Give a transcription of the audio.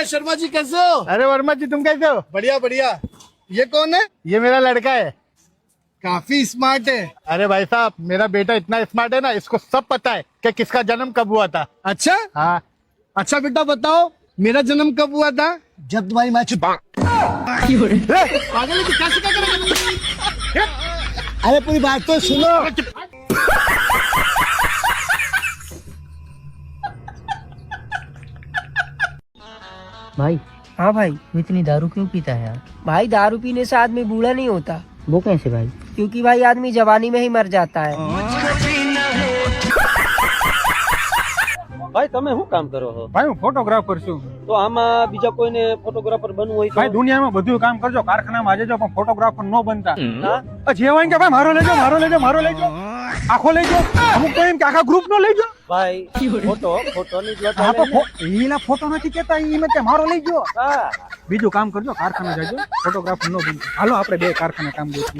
शर्मा जी कैसे हो? अरे वर्मा जी तुम कैसे हो? बढ़िया बढ़िया। ये कौन है? ये मेरा लड़का है। काफी स्मार्ट है। अरे भाई साहब मेरा बेटा इतना स्मार्ट है ना, इसको सब पता है कि किसका जन्म कब हुआ था। अच्छा हाँ अच्छा बेटा बताओ मेरा जन्म कब हुआ था? जब तुम्हारी माँ पागल है कि क्या सिखा कर? अरे पूरी बात तो सुनो। भाई। हाँ भाई। तू इतनी दारू क्यों पीता है यार? भाई दारू पीने से आदमी बूढ़ा नहीं होता, वो कैसे भाई? क्योंकि भाई आदमी जवानी में ही मर जाता है। ભાઈ તમે શું કામ કરો છો? ભાઈ હું ફોટોગ્રાફર છું। તો આમાં બીજા કોઈને ફોટોગ્રાફર બનવું હોય ભાઈ તો દુનિયામાં બધું કામ કરજો, કારખાનામાં આજે જો પણ ફોટોગ્રાફર ન બનતા। હા? જે હોય કે ભાઈ મારો લેજો મારો લેજો મારો લેજો, આખો લેજો, અમુક તો એમ કે આખા ગ્રુપ નો લેજો। ભાઈ ફોટોની જ વાત હા આવે તો ને? એના ફોટો નથી કેતા, એમ કે મારો લેજો। હા બીજું કામ કરજો, કારખાના જાજો, ફોટોગ્રાફર ન બનતા। હાલો આપણે બે કારખાના કામ કરીએ।